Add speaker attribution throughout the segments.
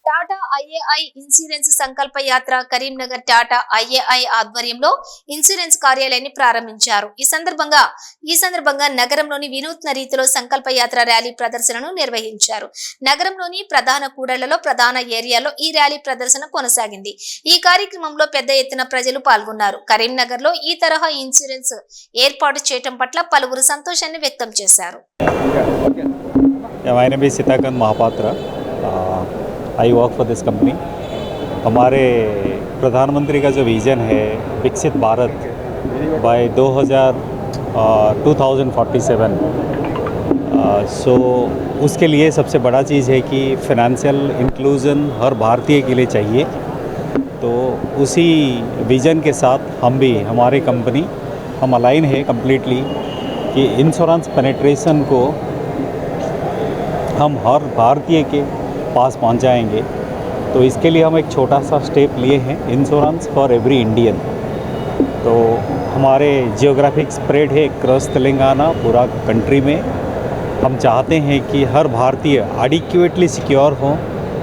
Speaker 1: Tata IAI insurance Sankalpa Yatra Karimnagar Tata IAI ఆధ్వర్యంలో insurance కార్యాలయాన్ని ప్రారంభించారు. ఈ సందర్భంగా నగరంలోని వినూత్న రీతిలో సంకల్ప యాత్ర ర్యాలీ ప్రదర్శనను నిర్వహించారు. నగరంలోని ప్రధాన కూడళ్లలో ప్రధాన ఏరియాలో ఈ ర్యాలీ ప్రదర్శన కొనసాగింది. ఈ కార్యక్రమంలో పెద్ద ఎత్తున ప్రజలు పాల్గొన్నారు. కరీంనగర్ లో ఈ తరహా ఇన్సూరెన్స్ ఏర్పాటు చేయడం పట్ల పలువురు సంతోషాన్ని వ్యక్తం చేశారు.
Speaker 2: I work for this company. हमारे प्रधानमंत्री का जो विज़न है विकसित भारत बाय 2047 सो उसके लिए सबसे बड़ा चीज़ है कि फिनेंशियल इंक्लूजन हर भारतीय के लिए चाहिए। तो उसी विज़न के साथ हम भी हमारी कंपनी हम अलाइन है कम्प्लीटली कि इंश्योरेंस पेनिट्रेशन को हम हर भारतीय के पास पहुंचाएंगे। तो इसके लिए हम एक छोटा सा स्टेप लिए हैं, इंश्योरेंस फॉर एवरी इंडियन। तो हमारे जियोग्राफिक स्प्रेड है क्रॉस तेलंगाना पूरा कंट्री में। हम चाहते हैं कि हर भारतीय एडिक्वेटली सिक्योर हो,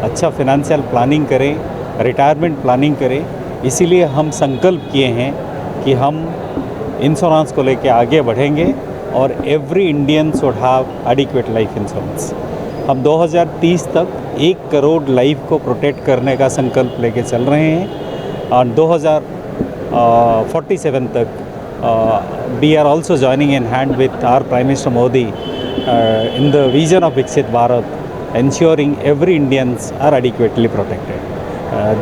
Speaker 2: अच्छा फिनेंशियल प्लानिंग करें, रिटायरमेंट प्लानिंग करें। इसीलिए हम संकल्प किए हैं कि हम इंश्योरेंस को लेकर आगे बढ़ेंगे और every Indian should have adequate life insurance. हम 2030 तक 1 करोड़ लाइफ को प्रोटेक्ट करने का संकल्प लेके चल रहे हैं और 2047 तक we are also joining in hand with our Prime Minister Modi in the vision of Viksit Bharat, ensuring every Indians are adequately protected.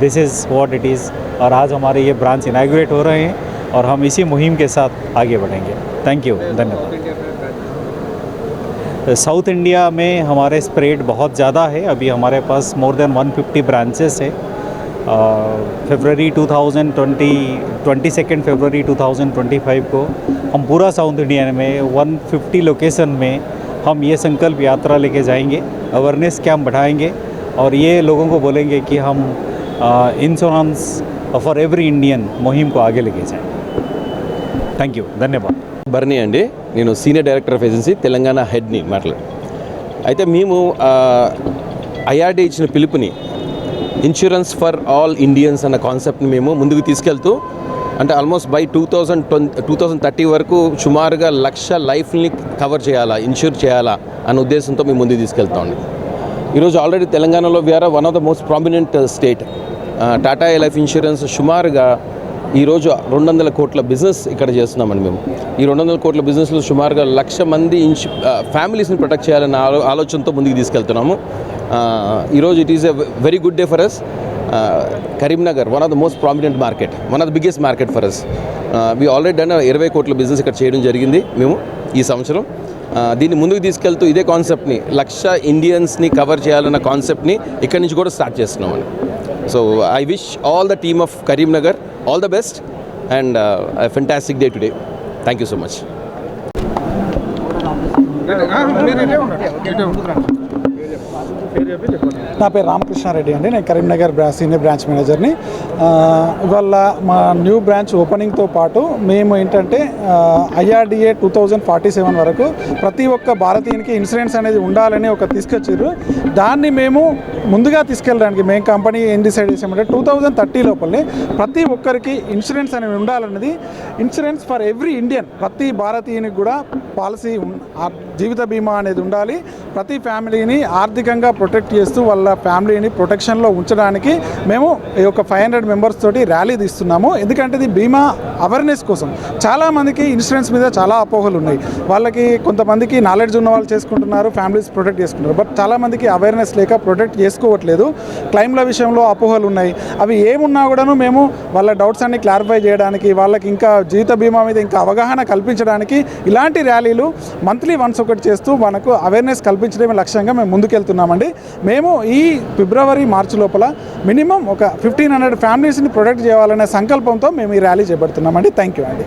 Speaker 2: This is what it is। और आज हमारे ये ब्रांच इनॉग्रेट हो रहे हैं और हम इसी मुहिम के साथ आगे बढ़ेंगे। थैंक यू, धन्यवाद। साउथ इंडिया में हमारे स्प्रेड बहुत ज़्यादा है। अभी हमारे पास मोर देन 150 ब्रांचेस है। फरवरी 22 फरवरी 2025 को हम पूरा साउथ इंडिया में 150 लोकेशन में हम ये संकल्प यात्रा लेके जाएंगे, अवेयरनेस कैंप बढ़ाएंगे और ये लोगों को बोलेंगे कि हम इंश्योरेंस फॉर एवरी इंडियन मुहिम को आगे लेके जाएंगे। थैंक यू, धन्यवाद।
Speaker 3: బర్నీ అండి, నేను senior director of agency Telangana హెడ్ని మాట్లాడు. అయితే మేము ఐఆర్డీ ఇచ్చిన పిలుపుని ఇన్సూరెన్స్ ఫర్ ఆల్ ఇండియన్స్ అన్న కాన్సెప్ట్ని మేము ముందుకు తీసుకెళ్తూ, అంటే ఆల్మోస్ట్ బై 2030 వరకు సుమారుగా 1,00,000 లైఫ్ని కవర్ చేయాలా, ఇన్సూర్ చేయాలా అన్న ఉద్దేశంతో మేము ముందుకు తీసుకెళ్తామండి. ఈరోజు ఆల్రెడీ తెలంగాణలో we're one of the most prominent state. Tata life insurance సుమారుగా ఈరోజు 200 కోట్ల బిజినెస్ ఇక్కడ చేస్తున్నామండి. మేము ఈ 200 కోట్ల బిజినెస్లో సుమారుగా 1,00,000 మంది ఫ్యామిలీస్ని ప్రొటెక్ట్ చేయాలన్న ఆలోచనతో ముందుకు తీసుకెళ్తున్నాము. ఈరోజు it is a very good day for us. Karimnagar one of the most prominent market, one of the biggest market for us. We already done 20 కోట్ల బిజినెస్ ఇక్కడ చేయడం జరిగింది మేము ఈ సంవత్సరం. దీన్ని ముందుకు తీసుకెళ్తూ ఇదే కాన్సెప్ట్ని 1,00,000 ఇండియన్స్ని కవర్ చేయాలన్న కాన్సెప్ట్ని ఇక్కడి నుంచి కూడా స్టార్ట్ చేస్తున్నామండి. So I wish all the team of Karimnagar all the best and a fantastic day today. Thank you so much.
Speaker 4: నా పేరు రామకృష్ణారెడ్డి అండి. నేను కరీంనగర్ సీనియర్ బ్రాంచ్ మేనేజర్ని. ఇవాళ మా న్యూ బ్రాంచ్ ఓపెనింగ్తో పాటు మేము ఏంటంటే ఐఆర్డిఏ 2047 వరకు ప్రతి ఒక్క భారతీయునికి ఇన్సూరెన్స్ అనేది ఉండాలని తీసుకొచ్చారు. దాన్ని మేము ముందుగా తీసుకెళ్ళడానికి మేము కంపెనీ ఏం డిసైడ్ చేసామంటే 2030 లోపలనే ప్రతి ఒక్కరికి ఇన్సూరెన్స్ అనేది ఉండాలన్నది. ఇన్సూరెన్స్ ఫర్ ఎవ్రీ ఇండియన్, ప్రతి భారతీయునికి కూడా పాలసీ జీవిత బీమా అనేది ఉండాలి. ప్రతి ఫ్యామిలీని ఆర్థికంగా ప్రొటెక్ట్ చేస్తూ వాళ్ళ ఫ్యామిలీని ప్రొటెక్షన్లో ఉంచడానికి మేము ఈ యొక్క 500 మెంబర్స్ తోటి ర్యాలీ తీస్తున్నాము. ఎందుకంటే ఇది బీమా అవేర్నెస్ కోసం. చాలామందికి ఇన్సూరెన్స్ మీద చాలా అపోహలు ఉన్నాయి. వాళ్ళకి కొంతమందికి నాలెడ్జ్ ఉన్న వాళ్ళు చేసుకుంటున్నారు, ఫ్యామిలీస్ ప్రొటెక్ట్ చేసుకుంటారు. బట్ చాలామందికి అవేర్నెస్ లేక ప్రొటెక్ట్ చేసుకోవట్లేదు. క్లైమ్ల విషయంలో అపోహలు ఉన్నాయి. అవి ఏమున్నా కూడాను మేము వాళ్ళ డౌట్స్ అన్ని క్లారిఫై చేయడానికి, వాళ్ళకి ఇంకా జీవిత బీమా మీద ఇంకా అవగాహన కల్పించడానికి ఇలాంటి ర్యాలీలు మంత్లీ వన్స్ ఒకటి చేస్తూ మనకు అవేర్నెస్ కల్పించడమే లక్ష్యంగా మేము ముందుకెళ్తున్నామండి. మేము ఈ ఫిబ్రవరి మార్చి లోపల మినిమం ఒక 1,500 ఫ్యామిలీస్ని ప్రొటెక్ట్ చేయాలనే సంకల్పంతో మేము ఈ ర్యాలీ చేపడుతున్నామండి. థ్యాంక్ యూ అండి.